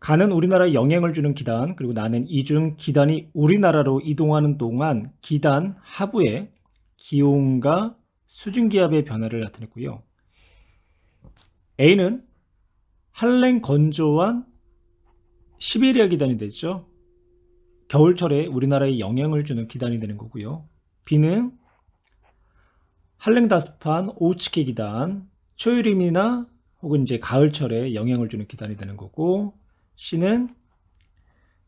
가는 우리나라에 영향을 주는 기단, 그리고 나는 이 중 기단이 우리나라로 이동하는 동안 기단 하부에 기온과 수증기압의 변화를 나타냈고요. A는 한랭 건조한 시베리아 기단이 되죠. 겨울철에 우리나라에 영향을 주는 기단이 되는 거고요. B는 한랭다습한 오츠케 기단, 초여름이나 혹은 이제 가을철에 영향을 주는 기단이 되는 거고, C는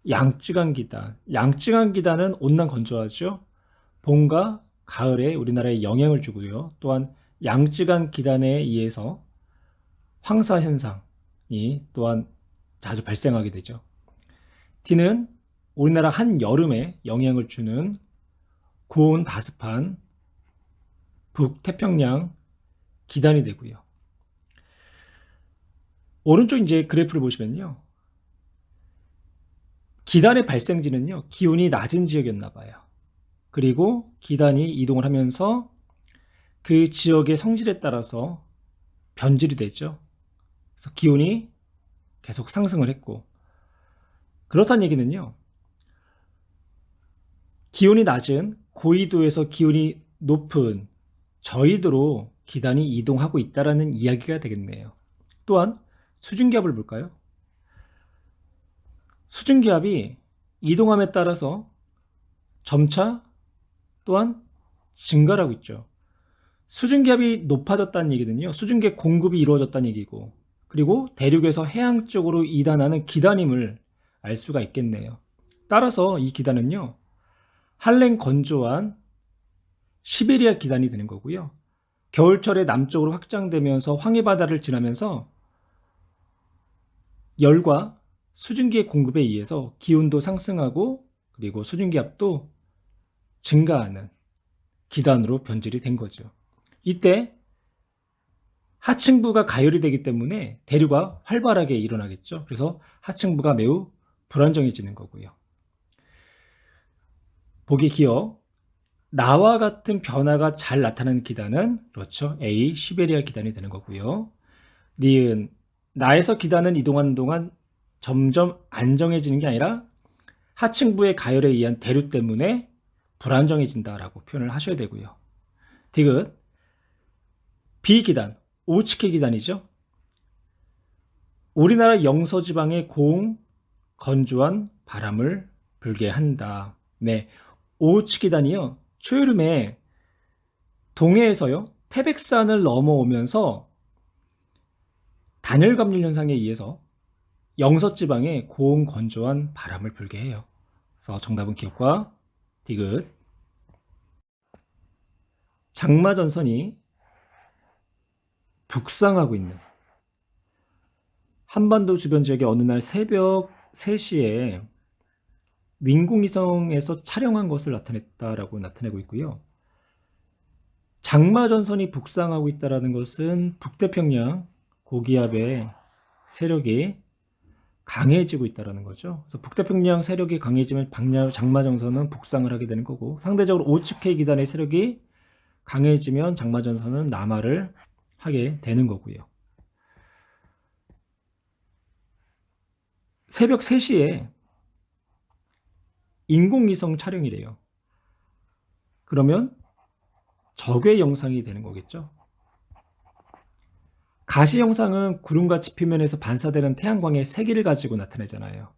양쯔강 기단. 양쯔강 기단은 온난 건조하죠. 봄과 가을에 우리나라에 영향을 주고요. 또한 양쯔강 기단에 의해서 황사 현상이 또한 자주 발생하게 되죠. D는 우리나라 한여름에 영향을 주는 고온 다습한 북태평양 기단이 되고요. 오른쪽 이제 그래프를 보시면요. 기단의 발생지는요, 기온이 낮은 지역이었나 봐요. 그리고 기단이 이동을 하면서 그 지역의 성질에 따라서 변질이 되죠. 그래서 기온이 계속 상승을 했고, 그렇다는 얘기는요, 기온이 낮은 고緯도에서 기온이 높은 저緯도로 기단이 이동하고 있다는 이야기가 되겠네요. 또한 수증기압을 볼까요? 수증기압이 이동함에 따라서 점차 또한 증가를 하고 있죠. 수증기압이 높아졌다는 얘기는요, 수증기 공급이 이루어졌다는 얘기고, 그리고 대륙에서 해양 쪽으로 이단하는 기단임을 알 수가 있겠네요. 따라서 이 기단은요, 한랭 건조한 시베리아 기단이 되는 거고요. 겨울철에 남쪽으로 확장되면서 황해바다를 지나면서 열과 수증기의 공급에 의해서 기온도 상승하고, 그리고 수증기압도 증가하는 기단으로 변질이 된 거죠. 이때 하층부가 가열이 되기 때문에 대류가 활발하게 일어나겠죠. 그래서 하층부가 매우 불안정해지는 거고요. 보기 기억, 나와 같은 변화가 잘 나타나는 기단은 그렇죠, A, 시베리아 기단이 되는 거고요. 니은, 나에서 기단은 이동하는 동안 점점 안정해지는 게 아니라 하층부의 가열에 의한 대류 때문에 불안정해진다라고 표현을 하셔야 되고요. 디귿, B기단, 오츠케 기단이죠. 우리나라 영서지방에 고온, 건조한 바람을 불게 한다. 네, 오츠케 기단이요, 초여름에 동해에서요, 태백산을 넘어오면서 단열 감률 현상에 의해서 영서지방에 고온, 건조한 바람을 불게 해요. 그래서 정답은 기억과 디귿. 장마전선이 북상하고 있는 한반도 주변 지역에 어느 날 새벽 3시에 민공위성에서 촬영한 것을 나타냈다라고 나타내고 있고요. 장마전선이 북상하고 있다는 것은 북태평양 고기압의 세력이 강해지고 있다는 거죠. 그래서 북태평양 세력이 강해지면 장마전선은 북상을 하게 되는 거고, 상대적으로 오츠케 기단의 세력이 강해지면 장마전선은 남하를 하게 되는 거고요. 새벽 3시에 인공위성 촬영이래요. 그러면 적외 영상이 되는 거겠죠. 가시 영상은 구름과 지표면에서 반사되는 태양광의 세기를 가지고 나타내잖아요.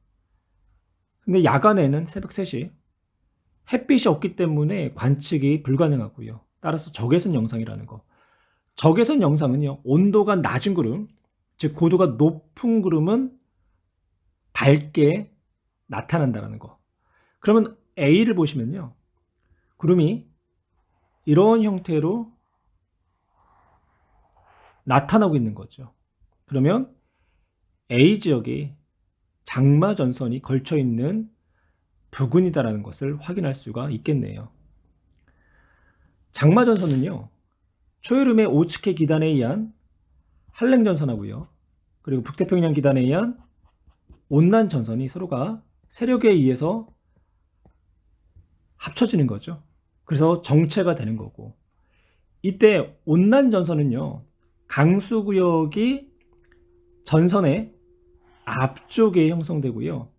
근데 야간에는 새벽 3시 햇빛이 없기 때문에 관측이 불가능하고요. 따라서 적외선 영상이라는 거. 적외선 영상은요, 온도가 낮은 구름, 즉 고도가 높은 구름은 밝게 나타난다는 거. 그러면 A를 보시면요, 구름이 이런 형태로 나타나고 있는 거죠. 그러면 A 지역이 장마전선이 걸쳐 있는 부근이다라는 것을 확인할 수가 있겠네요. 장마전선은요, 초여름에 오츠케 기단에 의한 한랭전선하고요, 그리고 북태평양 기단에 의한 온난전선이 서로가 세력에 의해서 합쳐지는 거죠. 그래서 정체가 되는 거고, 이때 온난전선은요, 강수구역이 전선에 앞쪽에 형성되고요.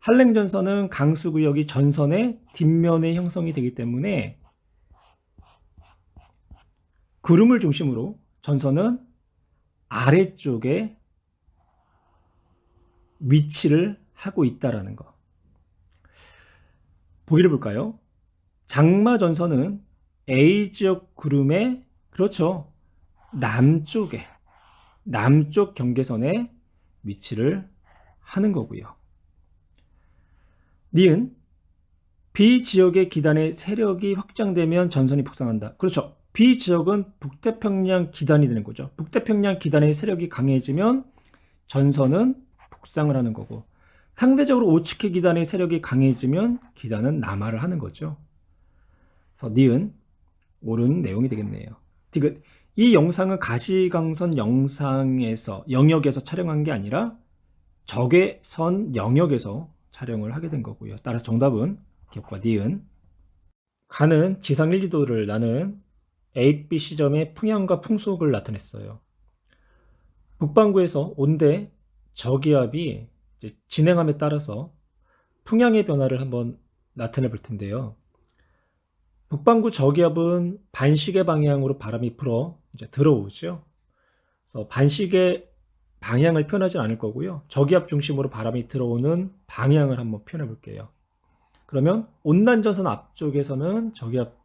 한랭전선은 강수구역이 전선의 뒷면에 형성이 되기 때문에 구름을 중심으로 전선은 아래쪽에 위치를 하고 있다라는 거. 보기를 볼까요? 장마 전선은 A 지역 구름의 그렇죠. 남쪽 경계선에 위치를 하는 거고요. 니은 B 지역의 기단의 세력이 확장되면 전선이 북상한다. 그렇죠. B 지역은 북태평양 기단이 되는 거죠. 북태평양 기단의 세력이 강해지면 전선은 북상을 하는 거고, 상대적으로 오츠케 기단의 세력이 강해지면 기단은 남하를 하는 거죠. 그래서 니은 옳은 내용이 되겠네요. 디귿 이 영상은 가시광선 영역에서 촬영한 게 아니라 적외선 영역에서 촬영을 하게 된 거고요. 따라서 정답은 기억과 니은. 가는 지상 1지도를 나는 A, B 시점의 풍향과 풍속을 나타냈어요. 북반구에서 온대 저기압이 진행함에 따라서 풍향의 변화를 한번 나타내 볼 텐데요. 북반구 저기압은 반시계 방향으로 바람이 불어 이제 들어오죠. 그래서 반시계 방향을 표현하지 않을 거고요. 저기압 중심으로 바람이 들어오는 방향을 한번 표현해 볼게요. 그러면 온난전선 앞쪽에서는 저기압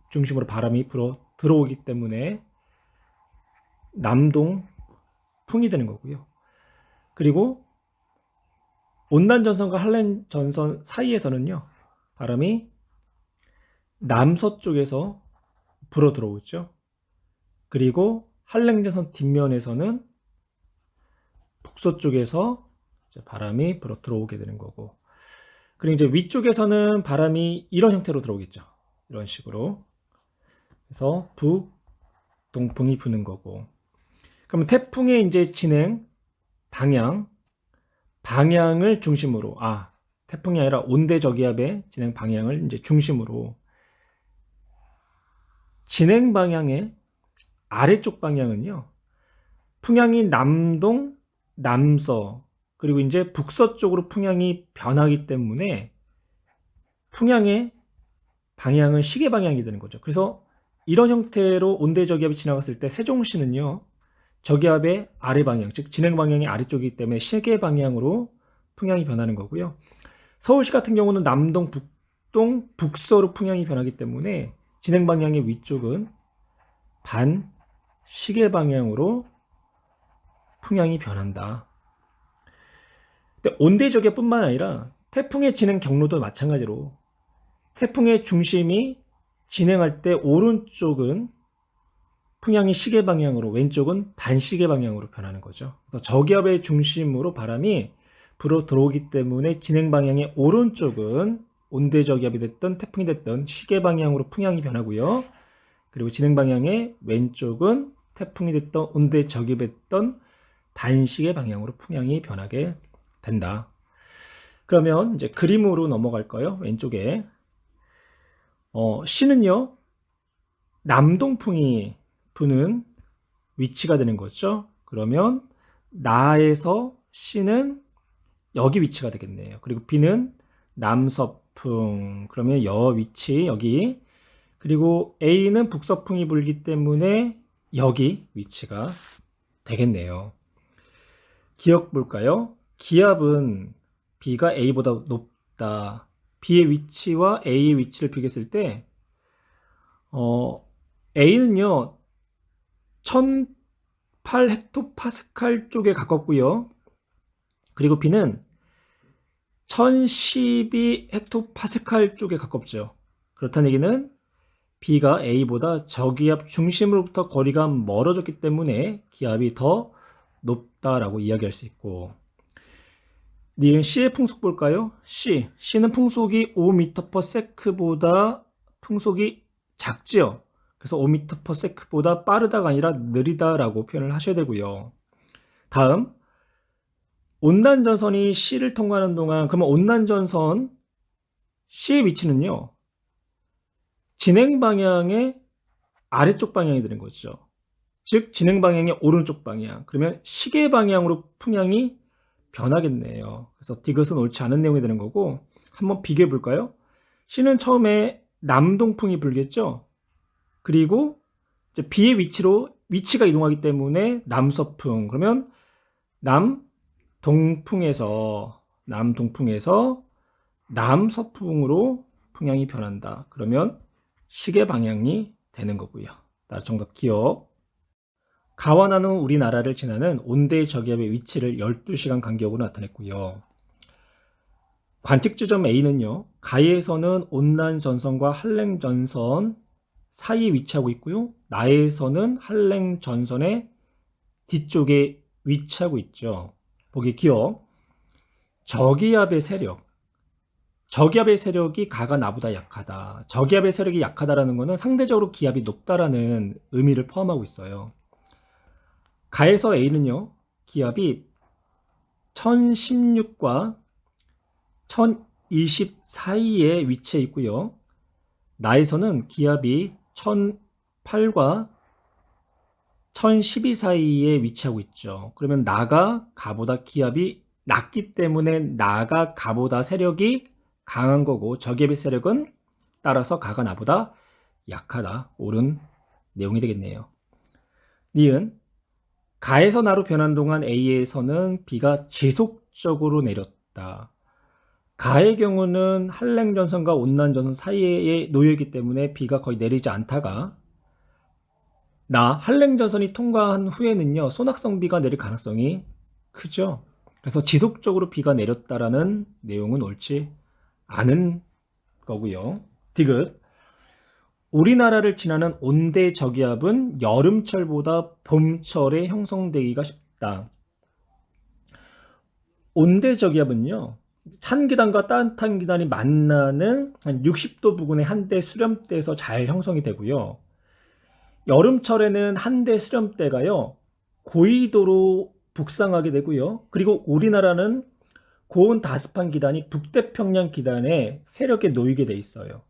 중심으로 바람이 불어 들어오기 때문에 남동풍이 되는 거고요. 그리고 온난전선과 한랭전선 사이에서는요, 바람이 남서쪽에서 불어 들어오죠. 그리고 한랭전선 뒷면에서는 북서쪽에서 바람이 불어 들어오게 되는 거고, 그리고 이제 위쪽에서는 바람이 이런 형태로 들어오겠죠. 이런 식으로. 그래서 북동풍이 부는 거고. 그러면 태풍의 이제 진행 방향을 중심으로, 태풍이 아니라 온대 저기압의 진행 방향을 이제 중심으로, 진행 방향의 아래쪽 방향은요, 풍향이 남동, 남서, 그리고 이제 북서쪽으로 풍향이 변하기 때문에 풍향의 방향은 시계 방향이 되는 거죠. 그래서 이런 형태로 온대 저기압이 지나갔을 때 세종시는요, 저기압의 아래 방향, 즉 진행 방향이 아래쪽이기 때문에 시계 방향으로 풍향이 변하는 거고요. 서울시 같은 경우는 남동, 북동, 북서로 풍향이 변하기 때문에 진행 방향의 위쪽은 반시계 방향으로 풍향이 변한다. 근데 온대 저기압뿐만 아니라 태풍의 진행 경로도 마찬가지로 태풍의 중심이 진행할 때 오른쪽은 풍향이 시계 방향으로, 왼쪽은 반시계 방향으로 변하는 거죠. 그래서 저기압의 중심으로 바람이 불어 들어오기 때문에 진행 방향의 오른쪽은 온대 저기압이 됐든 태풍이 됐든 시계 방향으로 풍향이 변하고요. 그리고 진행 방향의 왼쪽은 태풍이 됐든 온대 저기압이 됐든 반시계 방향으로 풍향이 변하게 된다. 그러면 이제 그림으로 넘어갈까요? 왼쪽에 C는요, 남동풍이 부는 위치가 되는 거죠. 그러면 나에서 C는 여기 위치가 되겠네요. 그리고 B는 남서풍, 그러면 위치 여기, 그리고 A는 북서풍이 불기 때문에 여기 위치가 되겠네요. 기억 볼까요? 기압은 B가 A보다 높다. B의 위치와 A의 위치를 비교했을 때 A는요 1008헥토파스칼 쪽에 가깝고요. 그리고 B는 1012헥토파스칼 쪽에 가깝죠. 그렇다는 얘기는 B가 A보다 저기압 중심으로부터 거리가 멀어졌기 때문에 기압이 더 높다라고 이야기할 수 있고, 니은 C의 풍속 볼까요? C는 풍속이 5m/s보다 풍속이 작지요. 그래서 5m/s보다 빠르다가 아니라 느리다라고 표현을 하셔야 되고요. 다음, 온난전선이 C를 통과하는 동안, 그러면 온난전선 C의 위치는요, 진행 방향의 아래쪽 방향이 되는 거죠. 즉 진행 방향의 오른쪽 방향. 그러면 시계 방향으로 풍향이 변하겠네요. 그래서 디귿은 옳지 않은 내용이 되는 거고, 한번 비교해 볼까요? C는 처음에 남동풍이 불겠죠? 그리고 이제 B의 위치가 이동하기 때문에 남서풍. 그러면 남동풍에서 남서풍으로 풍향이 변한다. 그러면 시계 방향이 되는 거고요. 따라 정답 기억. 가와 나는 우리나라를 지나는 온대 저기압의 위치를 12시간 간격으로 나타냈고요. 관측 지점 A는요, 가에서는 온난전선과 한랭전선 사이에 위치하고 있고요. 나에서는 한랭전선의 뒤쪽에 위치하고 있죠. 보기 기억. 저기압의 세력이 가가 나보다 약하다. 저기압의 세력이 약하다라는 것은 상대적으로 기압이 높다라는 의미를 포함하고 있어요. 가에서 A는요, 기압이 1016과 1020 사이에 위치해 있고요. 나에서는 기압이 1008과 1012 사이에 위치하고 있죠. 그러면 나가 가보다 기압이 낮기 때문에 나가 가보다 세력이 강한 거고, 저기압의 세력은 따라서 가가 나보다 약하다. 옳은 내용이 되겠네요. 니은 가에서 나로 변한 동안 A에서는 비가 지속적으로 내렸다. 가의 경우는 한랭전선과 온난전선 사이에 놓여있기 때문에 비가 거의 내리지 않다가, 한랭전선이 통과한 후에는요, 소낙성 비가 내릴 가능성이 크죠. 그래서 지속적으로 비가 내렸다라는 내용은 옳지 않은 거고요. 디귿. 우리나라를 지나는 온대 저기압은 여름철보다 봄철에 형성되기가 쉽다. 온대 저기압은요, 찬 기단과 따뜻한 기단이 만나는 한 60도 부근의 한대 수렴대에서 잘 형성이 되고요. 여름철에는 한대 수렴대가요, 고緯도로 북상하게 되고요. 그리고 우리나라는 고온 다습한 기단이 북태평양 기단에 세력에 놓이게 돼 있어요.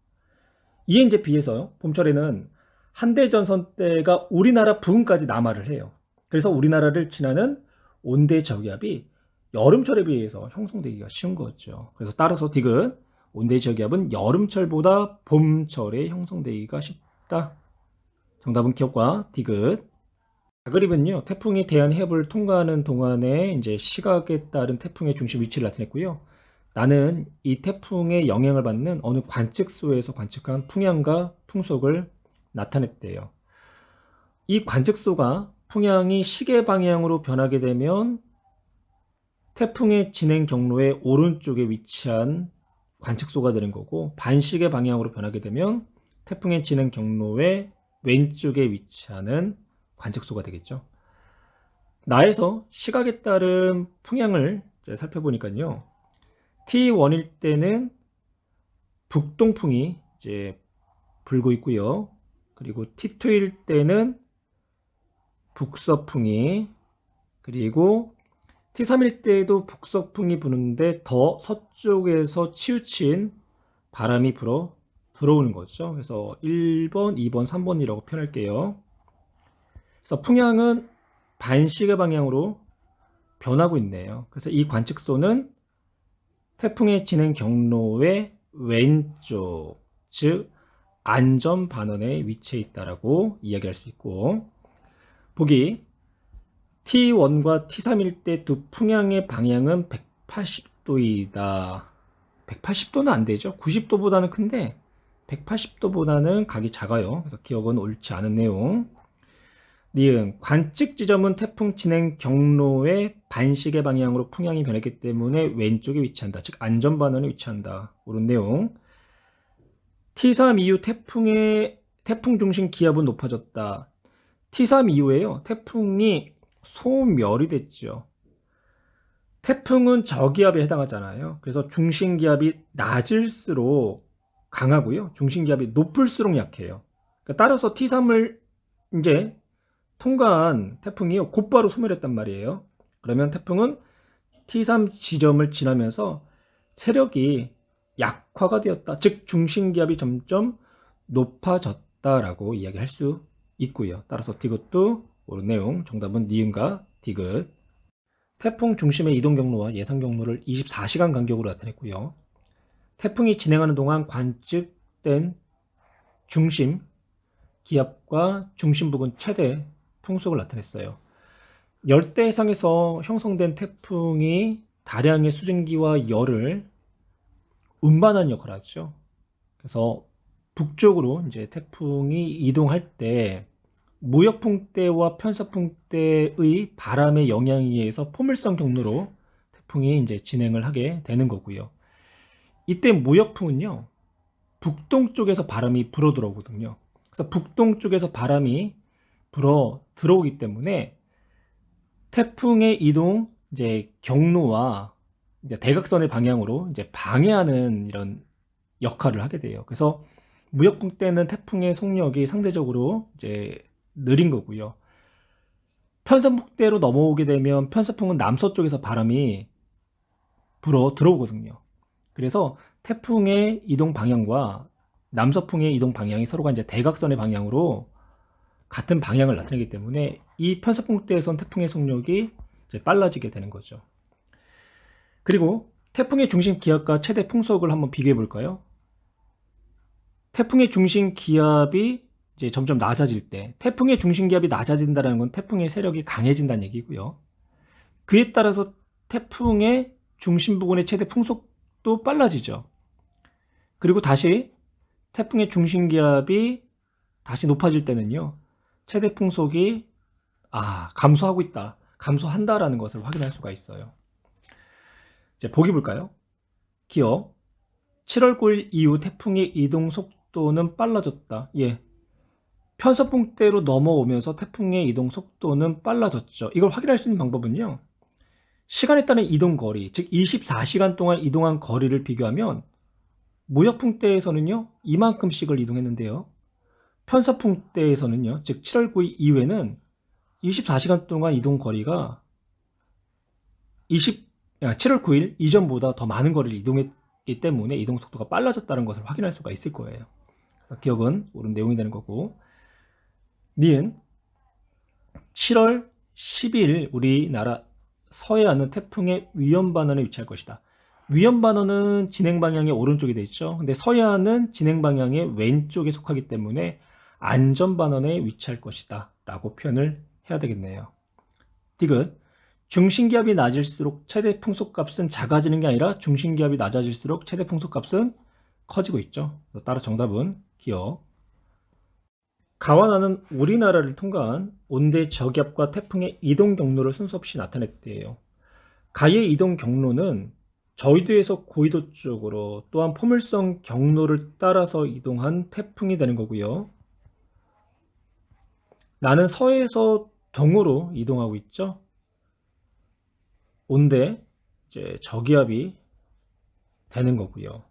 이에 이제 비해서 봄철에는 한대 전선대가 우리나라 부근까지 남하를 해요. 그래서 우리나라를 지나는 온대 저기압이 여름철에 비해서 형성되기가 쉬운 거죠. 그래서 따라서 디귿, 온대 저기압은 여름철보다 봄철에 형성되기가 쉽다. 정답은 기억과 디귿. 그림은요, 태풍이 대한해협을 통과하는 동안에 이제 시각에 따른 태풍의 중심 위치를 나타냈고요. 나는 이 태풍의 영향을 받는 어느 관측소에서 관측한 풍향과 풍속을 나타냈대요. 이 관측소가 풍향이 시계 방향으로 변하게 되면 태풍의 진행 경로의 오른쪽에 위치한 관측소가 되는 거고, 반시계 방향으로 변하게 되면 태풍의 진행 경로의 왼쪽에 위치하는 관측소가 되겠죠. 나에서 시각에 따른 풍향을 살펴보니까요, T1일 때는 북동풍이 이제 불고 있고요. 그리고 T2일 때는 북서풍이, 그리고 T3일 때도 북서풍이 부는데 더 서쪽에서 치우친 바람이 불어 들어오는 거죠. 그래서 1번, 2번, 3번이라고 표현할게요. 그래서 풍향은 반시계 방향으로 변하고 있네요. 그래서 이 관측소는 태풍의 진행 경로의 왼쪽, 즉 안전 반원에 위치해 있다라고 이야기할 수 있고, 보기 T1과 T3일 때 두 풍향의 방향은 180도이다. 180도는 안 되죠. 90도보다는 큰데 180도보다는 각이 작아요. 그래서 기억은 옳지 않은 내용. 니은 관측 지점은 태풍 진행 경로의 반시계 방향으로 풍향이 변했기 때문에 왼쪽에 위치한다. 즉 안전 반원에 위치한다. 옳은 내용. T3 이후 태풍 중심 기압은 높아졌다. T3 이후에요, 태풍이 소멸이 됐죠. 태풍은 저기압에 해당하잖아요. 그래서 중심기압이 낮을수록 강하고요, 중심기압이 높을수록 약해요. 그러니까 따라서 T3을 이제 통과한 태풍이요, 곧바로 소멸했단 말이에요. 그러면 태풍은 T3 지점을 지나면서 세력이 약화가 되었다. 즉 중심기압이 점점 높아졌다라고 이야기할 수 있고요. 따라서 디귿도 옳은 내용. 정답은 니은과 디귿. 태풍 중심의 이동 경로와 예상 경로를 24시간 간격으로 나타냈고요. 태풍이 진행하는 동안 관측된 중심 기압과 중심 부근 최대 풍속을 나타냈어요. 열대 해상에서 형성된 태풍이 다량의 수증기와 열을 운반하는 역할을 하죠. 그래서 북쪽으로 이제 태풍이 이동할 때 무역풍대와 편서풍대의 바람의 영향에 의해서 포물선 경로로 태풍이 이제 진행을 하게 되는 거고요. 이때 무역풍은요, 북동쪽에서 바람이 불어 들어오거든요. 그래서 북동쪽에서 바람이 불어 들어오기 때문에 태풍의 이동 이제 경로와 이제 대각선의 방향으로 이제 방해하는 이런 역할을 하게 돼요. 그래서 무역풍 때는 태풍의 속력이 상대적으로 이제 느린 거고요. 편서풍대로 넘어오게 되면 편서풍은 남서쪽에서 바람이 불어 들어오거든요. 그래서 태풍의 이동 방향과 남서풍의 이동 방향이 서로가 이제 대각선의 방향으로 같은 방향을 나타내기 때문에 이 편서풍대에선 태풍의 속력이 이제 빨라지게 되는 거죠. 그리고 태풍의 중심 기압과 최대 풍속을 한번 비교해 볼까요? 태풍의 중심 기압이 이제 점점 낮아질 때, 태풍의 중심 기압이 낮아진다는 건 태풍의 세력이 강해진다는 얘기고요. 그에 따라서 태풍의 중심 부근의 최대 풍속도 빨라지죠. 그리고 다시 태풍의 중심 기압이 다시 높아질 때는요, 최대 풍속이 감소하고 있다, 감소한다라는 것을 확인할 수가 있어요. 이제 보기 볼까요? 기억 7월 9일 이후 태풍의 이동 속도는 빨라졌다. 예, 편서풍대로 넘어오면서 태풍의 이동 속도는 빨라졌죠. 이걸 확인할 수 있는 방법은요, 시간에 따른 이동 거리, 즉 24시간 동안 이동한 거리를 비교하면 무역풍대에서는요 이만큼씩을 이동했는데요, 편서풍대에서는요, 즉 7월 9일 이후에는 24시간 동안 이동 거리가 7월 9일 이전보다 더 많은 거리를 이동했기 때문에 이동 속도가 빨라졌다는 것을 확인할 수가 있을 거예요. 기억은 옳은 내용이 되는 거고, 니은 7월 12일 우리나라 서해안은 태풍의 위험반원에 위치할 것이다. 위험반원은 진행 방향의 오른쪽에 되어 있죠. 근데 서해안은 진행 방향의 왼쪽에 속하기 때문에 안전반원에 위치할 것이다 라고 표현을 해야 되겠네요. 디귿 중심기압이 낮을수록 최대 풍속값은 작아지는 게 아니라 중심기압이 낮아질수록 최대 풍속값은 커지고 있죠. 따라 정답은 기억. 가와나는 우리나라를 통과한 온대 저기압과 태풍의 이동 경로를 순서 없이 나타냈대요. 가의 이동 경로는 저위도에서 고위도 쪽으로, 또한 포물선 경로를 따라서 이동한 태풍이 되는 거고요. 나는 서해에서 동으로 이동하고 있죠. 온대 이제 저기압이 되는 거고요.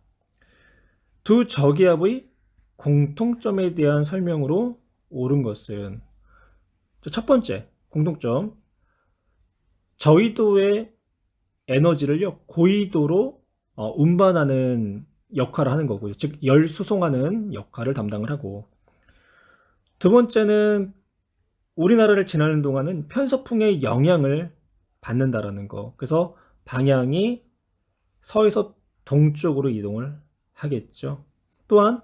두 저기압의 공통점에 대한 설명으로 옳은 것은, 첫 번째 공통점, 저위도의 에너지를요 고위도로 운반하는 역할을 하는 거고요. 즉 열 수송하는 역할을 담당을 하고, 두 번째는 우리나라를 지나는 동안은 편서풍의 영향을 받는다라는 거. 그래서 방향이 서에서 동쪽으로 이동을 하겠죠. 또한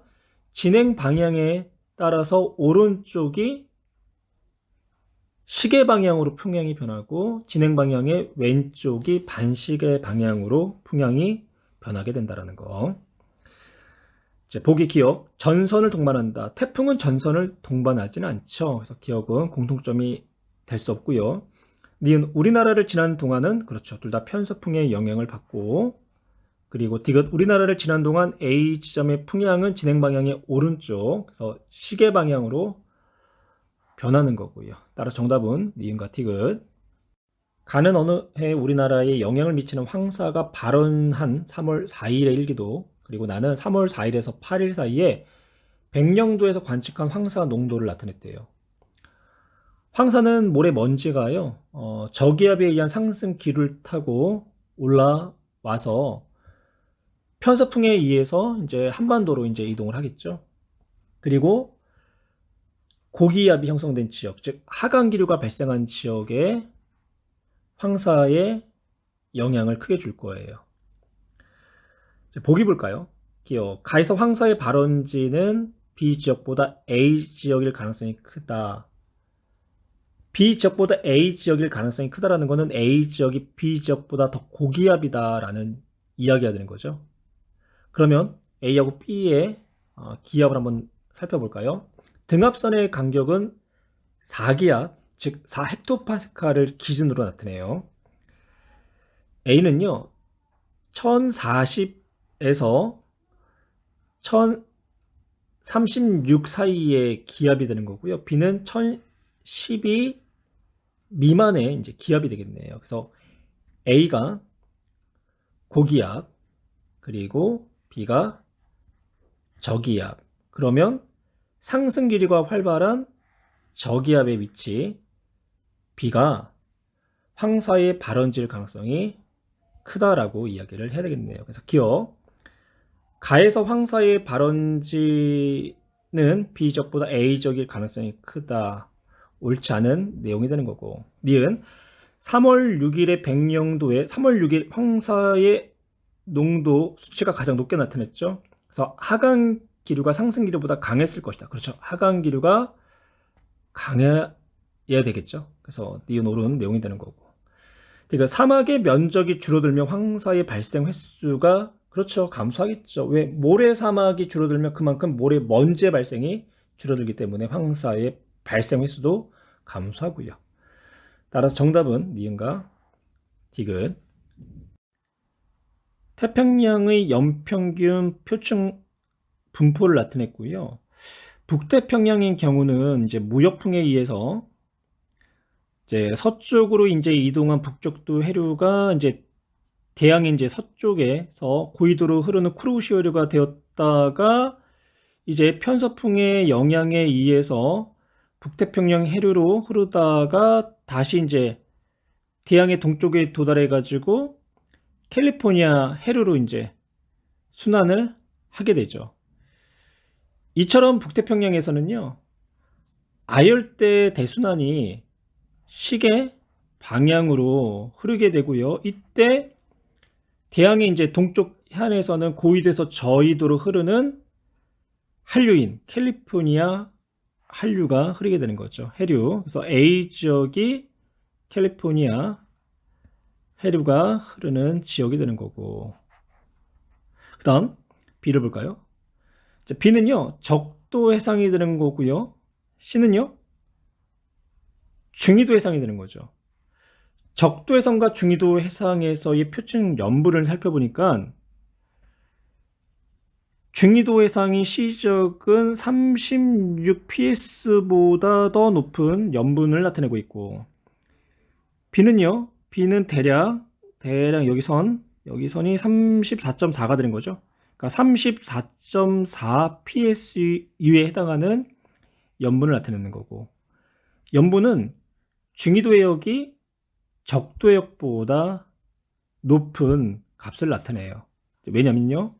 진행 방향에 따라서 오른쪽이 시계 방향으로 풍향이 변하고 진행 방향의 왼쪽이 반시계 방향으로 풍향이 변하게 된다는 거. 이제 보기 기억, 전선을 동반한다. 태풍은 전선을 동반하지는 않죠. 그래서 기억은 공통점이 될 수 없고요. 니은 우리나라를 지나는 동안은, 그렇죠, 둘 다 편서풍의 영향을 받고, 그리고 디귿 우리나라를 지난 동안 A 지점의 풍향은 진행 방향의 오른쪽, 그래서 시계 방향으로 변하는 거고요. 따라서 정답은 니은과 티귿. 가는 어느 해 우리나라에 영향을 미치는 황사가 발원한 3월 4일의 일기도, 그리고 나는 3월 4일에서 8일 사이에 백령도에서 관측한 황사 농도를 나타냈대요. 황사는 모래먼지가요, 저기압에 의한 상승 기류를 타고 올라와서 편서풍에 의해서 이제 한반도로 이제 이동을 하겠죠. 그리고 고기압이 형성된 지역, 즉 하강 기류가 발생한 지역에 황사에 영향을 크게 줄 거예요. 보기 볼까요? 기억. 가에서 황사의 발원지는 B 지역보다 A 지역일 가능성이 크다. B 지역보다 A 지역일 가능성이 크다라는 것은 A 지역이 B 지역보다 더 고기압이다라는 이야기가 되는 거죠. 그러면 A하고 B의 기압을 한번 살펴볼까요? 등압선의 간격은 4기압, 즉 4헥토파스칼을 기준으로 나타내요. A는요, 1040에서 1036 사이의 기압이 되는 거고요. B는 1012 미만의 이제 기압이 되겠네요. 그래서 A가 고기압, 그리고 B가 저기압. 그러면 상승 기류가 활발한 저기압의 위치, B가 황사의 발원질 가능성이 크다라고 이야기를 해야 되겠네요. 그래서 기억. 가에서 황사의 발원지는 B 지역보다 A 지역일 가능성이 크다. 옳지 않은 내용이 되는 거고. 니은 3월 6일의 백령도에 3월 6일 황사의 농도 수치가 가장 높게 나타냈죠. 그래서 하강 기류가 상승 기류보다 강했을 것이다. 그렇죠. 하강 기류가 강해야 되겠죠. 그래서 니은 옳은 내용이 되는 거고. 그러니까 사막의 면적이 줄어들면 황사의 발생 횟수가 그렇죠. 감소하겠죠. 왜? 모래 사막이 줄어들면 그만큼 모래 먼지의 발생이 줄어들기 때문에 황사의 발생 횟수도 감소하고요. 따라서 정답은 니은과 디귿. 태평양의 연평균 표층 분포를 나타냈고요. 북태평양인 경우는 이제 무역풍에 의해서 이제 서쪽으로 이제 이동한 북쪽도 해류가 이제 대양의 이제 서쪽에서 고위도로 흐르는 쿠로시오류가 되었다가 이제 편서풍의 영향에 의해서 북태평양 해류로 흐르다가 다시 이제 대양의 동쪽에 도달해 가지고 캘리포니아 해류로 이제 순환을 하게 되죠. 이처럼 북태평양에서는요, 아열대 대순환이 시계 방향으로 흐르게 되고요. 이때 대양의 이제 동쪽 해안에서는 고위도에서 저위도로 흐르는 한류인 캘리포니아 한류가 흐르게 되는 거죠. 해류. 그래서 A 지역이 캘리포니아 해류가 흐르는 지역이 되는 거고. 그 다음 B를 볼까요? B는요, 적도 해상이 되는 거고요. C는요, 중위도 해상이 되는 거죠. 적도 해상과 중위도 해상에서의 표층 연분을 살펴보니까 중위도 해상이 C지역은 36ps보다 더 높은 연분을 나타내고 있고, B는요, B는 대략 여기 선이 34.4가 되는 거죠. 그러니까 34.4 psu에 해당하는 연분을 나타내는 거고, 연분은 중위도 해역이 적도 해역보다 높은 값을 나타내요. 왜냐면요,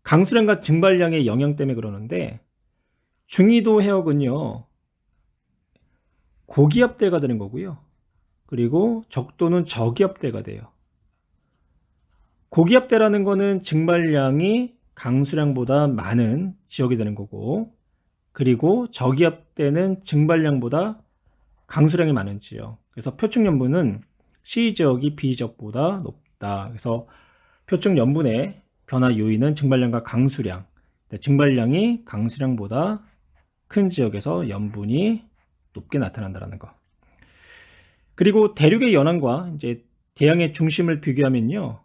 강수량과 증발량의 영향 때문에 그러는데, 중위도 해역은요, 고기압대가 되는 거고요. 그리고 적도는 저기압대가 돼요. 고기압대라는 거는 증발량이 강수량보다 많은 지역이 되는 거고, 그리고 저기압대는 증발량보다 강수량이 많은 지역. 그래서 표층연분은 C지역이 B지역보다 높다. 그래서 표층연분의 변화 요인은 증발량과 강수량. 증발량이 강수량보다 큰 지역에서 연분이 높게 나타난다는 거. 그리고 대륙의 연안과 이제 대양의 중심을 비교하면요,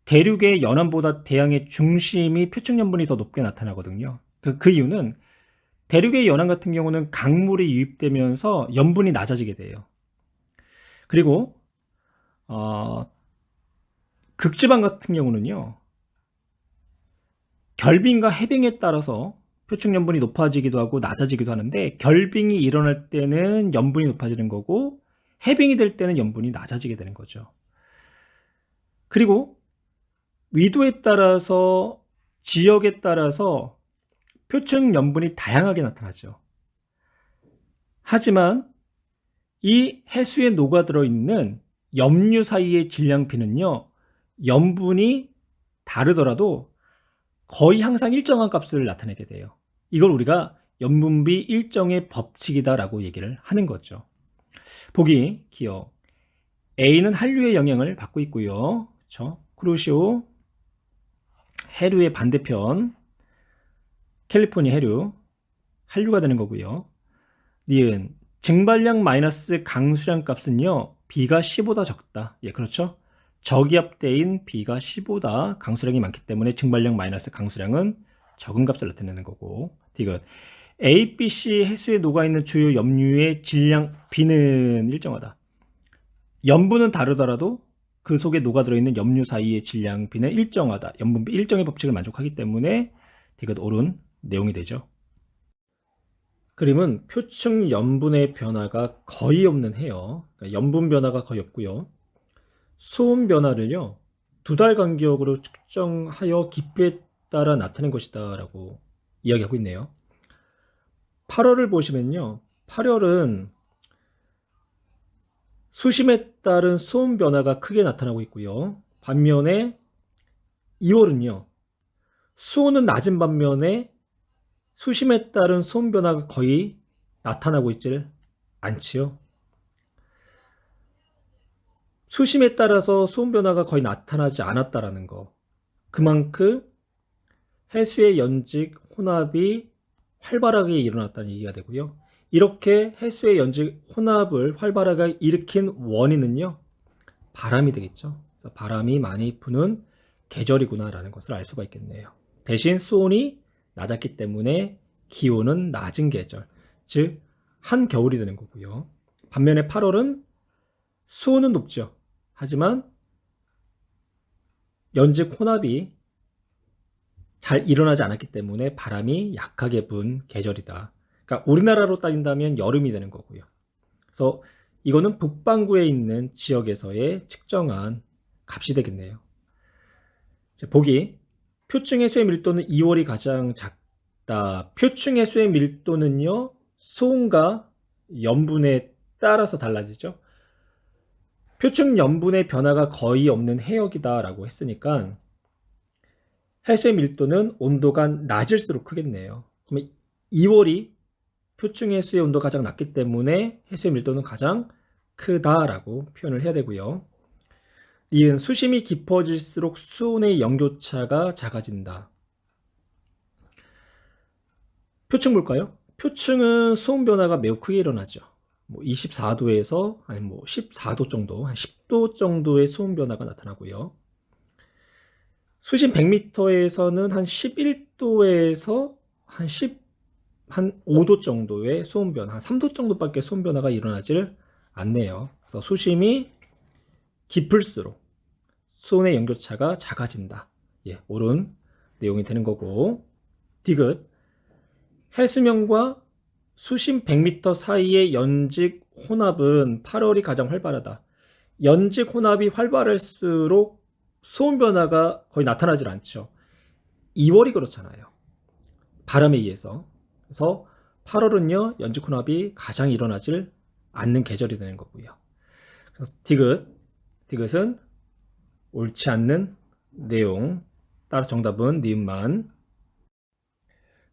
대륙의 연안보다 대양의 중심이 표층연분이 더 높게 나타나거든요. 그 이유는 대륙의 연안 같은 경우는 강물이 유입되면서 연분이 낮아지게 돼요. 그리고 극지방 같은 경우는요, 결빙과 해빙에 따라서 표층연분이 높아지기도 하고 낮아지기도 하는데, 결빙이 일어날 때는 연분이 높아지는 거고 해빙이 될 때는 연분이 낮아지게 되는 거죠. 그리고 위도에 따라서 지역에 따라서 표층연분이 다양하게 나타나죠. 하지만 이 해수에 녹아들어 있는 염류 사이의 질량비는요, 염분이 다르더라도 거의 항상 일정한 값을 나타내게 돼요. 이걸 우리가 염분비 일정의 법칙이다라고 얘기를 하는 거죠. 보기 기억. A는 한류의 영향을 받고 있고요. 그렇죠? 쿠로시오 해류의 반대편 캘리포니아 해류 한류가 되는 거고요. 니은 증발량 마이너스 강수량 값은요, B가 10보다 적다. 예, 그렇죠. 저기압대인 B가 10보다 강수량이 많기 때문에 증발량 마이너스 강수량은 적은 값을 나타내는 거고. 디귿 A, B, C 해수에 녹아있는 주요 염류의 질량 B는 일정하다. 염분은 다르더라도 그 속에 녹아들어 있는 염류 사이의 질량 B는 일정하다. 염분비 일정의 법칙을 만족하기 때문에 디귿 옳은 내용이 되죠. 그림은 표층 염분의 변화가 거의 없는 해요. 그러니까 염분 변화가 거의 없고요. 소음 변화를요, 2달 간격으로 측정하여 깊이에 따라 나타낸 것이다 라고 이야기하고 있네요. 8월을 보시면요, 8월은 수심에 따른 소음 변화가 크게 나타나고 있고요. 반면에 2월은요, 수온은 낮은 반면에 수심에 따른 소음 변화가 거의 나타나고 있질 않지요. 수심에 따라서 소음 변화가 거의 나타나지 않았다라는 거. 그만큼 해수의 연직 혼합이 활발하게 일어났다는 얘기가 되고요. 이렇게 해수의 연직 혼합을 활발하게 일으킨 원인은요, 바람이 되겠죠. 그래서 바람이 많이 부는 계절이구나라는 것을 알 수가 있겠네요. 대신 수온이 낮았기 때문에 기온은 낮은 계절, 즉 한겨울이 되는 거고요. 반면에 8월은 수온은 높죠. 하지만 연직 혼합이 잘 일어나지 않았기 때문에 바람이 약하게 분 계절이다. 그러니까 우리나라로 따진다면 여름이 되는 거고요. 그래서 이거는 북반구에 있는 지역에서의 측정한 값이 되겠네요. 보기 표층 해수의 밀도는 2월이 가장 작다. 표층 해수의 밀도는요, 소음과 염분에 따라서 달라지죠. 표층 염분의 변화가 거의 없는 해역이다라고 했으니까 해수의 밀도는 온도가 낮을수록 크겠네요. 그러면 2월이 표층 해수의 온도가 가장 낮기 때문에 해수의 밀도는 가장 크다라고 표현을 해야 되고요. 이은 수심이 깊어질수록 수온의 연교차가 작아진다. 표층 볼까요? 표층은 수온 변화가 매우 크게 일어나죠. 24도에서 아니 14도 정도, 한 10도 정도의 수온 변화가 나타나고요. 수심 100m에서는 한 11도에서 한 5도 정도의 수온 변화, 한 3도 정도밖에 수온 변화가 일어나질 않네요. 그래서 수심이 깊을수록 수온의 연교차가 작아진다. 예, 옳은 내용이 되는 거고. 디귿 해수면과 수심 100m 사이의 연직 혼합은 8월이 가장 활발하다. 연직 혼합이 활발할수록 수온 변화가 거의 나타나질 않죠. 2월이 그렇잖아요. 바람에 의해서. 그래서 8월은요, 연직 혼합이 가장 일어나질 않는 계절이 되는 거고요. 그래서 디귿은 옳지 않는 내용. 따라서 정답은 니은만.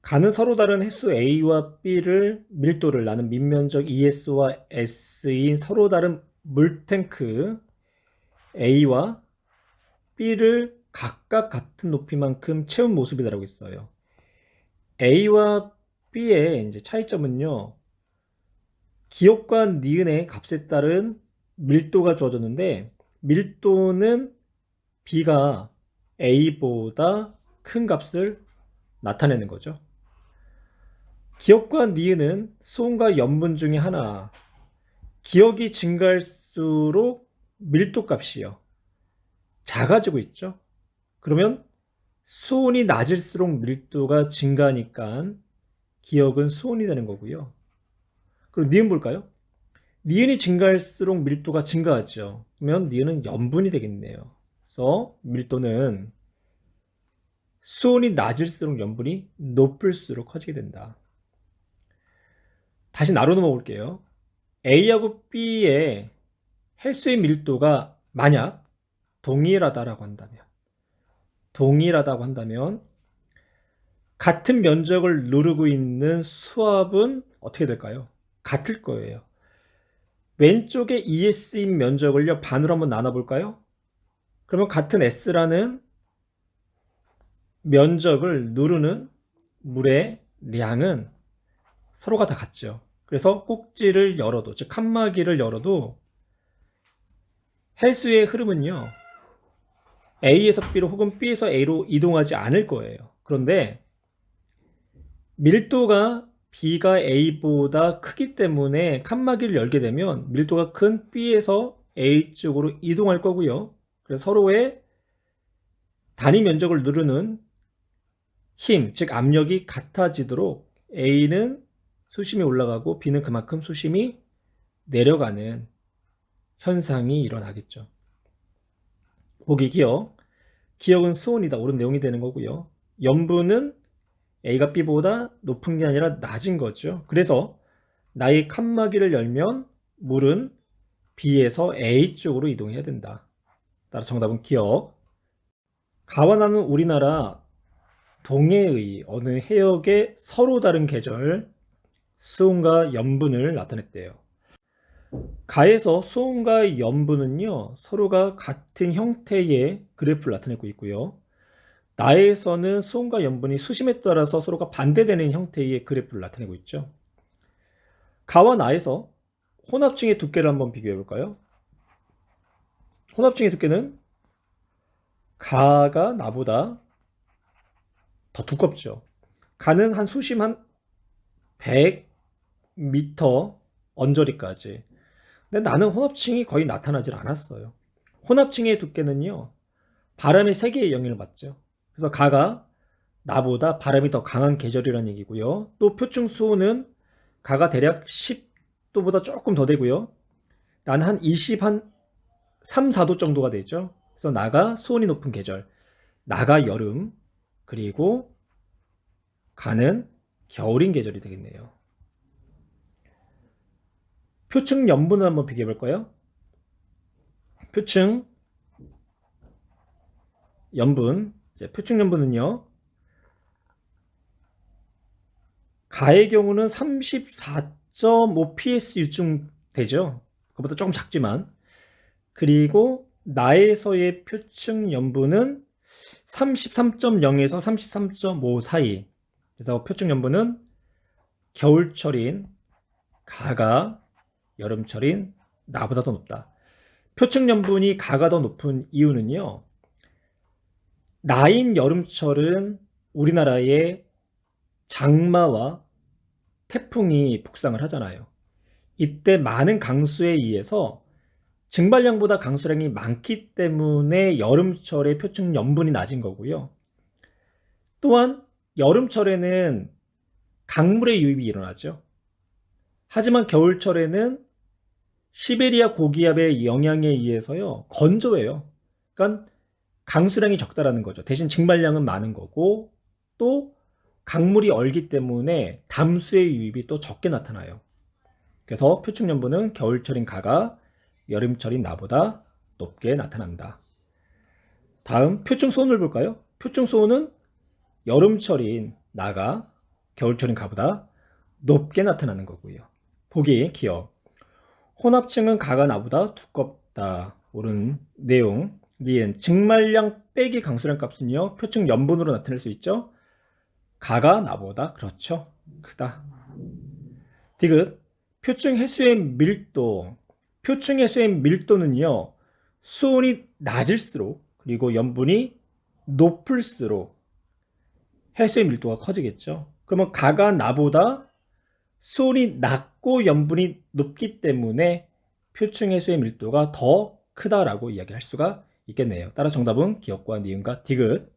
가는 서로 다른 횟수 A와 B를 밀도를 나는 밑면적 ES와 S인 서로 다른 물탱크 A와 B를 각각 같은 높이만큼 채운 모습이라고 했어요. A와 B의 이제 차이점은요, 기억과 니은의 값에 따른 밀도가 주어졌는데, 밀도는 B가 A보다 큰 값을 나타내는 거죠. 기억과 니은은 수온과 염분 중에 하나. 기억이 증가할수록 밀도 값이요, 작아지고 있죠. 그러면 수온이 낮을수록 밀도가 증가하니까 기억은 수온이 되는 거고요. 그럼 니은 볼까요? 니은이 증가할수록 밀도가 증가하죠. 그러면 니은은 염분이 되겠네요. 그래서 밀도는 수온이 낮을수록 염분이 높을수록 커지게 된다. 다시 나로 넘어 볼게요. A하고 B의 해수의 밀도가 만약 동일하다고 한다면 같은 면적을 누르고 있는 수압은 어떻게 될까요? 같을 거예요. 왼쪽에 ES인 면적을요 반으로 한번 나눠볼까요? 그러면 같은 S라는 면적을 누르는 물의 량은 서로가 다 같죠. 그래서 꼭지를 열어도, 즉 칸막이를 열어도 해수의 흐름은요 A에서 B로 혹은 B에서 A로 이동하지 않을 거예요. 그런데 밀도가 B가 A보다 크기 때문에 칸막이를 열게 되면 밀도가 큰 B에서 A 쪽으로 이동할 거고요. 그래서 서로의 단위 면적을 누르는 힘, 즉 압력이 같아지도록 A는 수심이 올라가고 B는 그만큼 수심이 내려가는 현상이 일어나겠죠. 보기 기억. 기억은 수온이다. 옳은 내용이 되는 거고요. 염분은 A가 B보다 높은 게 아니라 낮은 거죠. 그래서 나의 칸막이를 열면 물은 B에서 A 쪽으로 이동해야 된다. 따라서 정답은 기억. 가와 나는 우리나라 동해의 어느 해역의 서로 다른 계절 수온과 염분을 나타냈대요. 가에서 수온과 염분은요 서로가 같은 형태의 그래프를 나타내고 있고요. 나에서는 수온과 염분이 수심에 따라서 서로가 반대되는 형태의 그래프를 나타내고 있죠. 가와 나에서 혼합층의 두께를 한번 비교해 볼까요? 혼합층의 두께는 가가 나보다 더 두껍죠. 가는 한 수심 한 100m 언저리까지. 근데 나는 혼합층이 거의 나타나질 않았어요. 혼합층의 두께는요 바람의 세기의 영향을 받죠. 그래서 가가 나보다 바람이 더 강한 계절이라는 얘기고요. 또 표층 수온은 가가 대략 10도보다 조금 더 되고요. 나는 한 3, 4도 정도가 되죠. 그래서 나가 수온이 높은 계절, 나가 여름, 그리고 가는 겨울인 계절이 되겠네요. 표층 염분을 한번 비교해 볼까요? 표층 염분. 표층 염분은요. 가의 경우는 34.5 ps유쯤 되죠. 그것보다 조금 작지만. 그리고 나에서의 표층 염분은 33.0에서 33.5 사이. 그래서 표층 염분은 겨울철인 가가 여름철인 나보다 더 높다. 표층 염분이 가가 더 높은 이유는요. 나인 여름철은 우리나라에 장마와 태풍이 북상을 하잖아요. 이때 많은 강수에 의해서 증발량보다 강수량이 많기 때문에 여름철에 표층 염분이 낮은 거고요. 또한 여름철에는 강물의 유입이 일어나죠. 하지만 겨울철에는 시베리아 고기압의 영향에 의해서요 건조해요. 그러니까 강수량이 적다라는 거죠. 대신 증발량은 많은 거고 또 강물이 얼기 때문에 담수의 유입이 또 적게 나타나요. 그래서 표층 염분은 겨울철인 가가 여름철인 나보다 높게 나타난다. 다음 표층 수온을 볼까요? 표층 수온은 여름철인 나가 겨울철인 가보다 높게 나타나는 거고요. 보기 기억. 혼합층은 가가 나보다 두껍다. 옳은 내용. 니은 증말량 빼기 강수량 값은요 표층 염분으로 나타낼 수 있죠. 가가 나보다 그렇죠 크다. 디귿 표층 해수의 밀도. 표층 해수의 밀도는요 수온이 낮을수록 그리고 염분이 높을수록 해수의 밀도가 커지겠죠. 그러면 가가 나보다 수온이 낮고 염분이 높기 때문에 표층 해수의 밀도가 더 크다라고 이야기할 수가 있겠네요. 따라 정답은 기억과 니은과 디귿.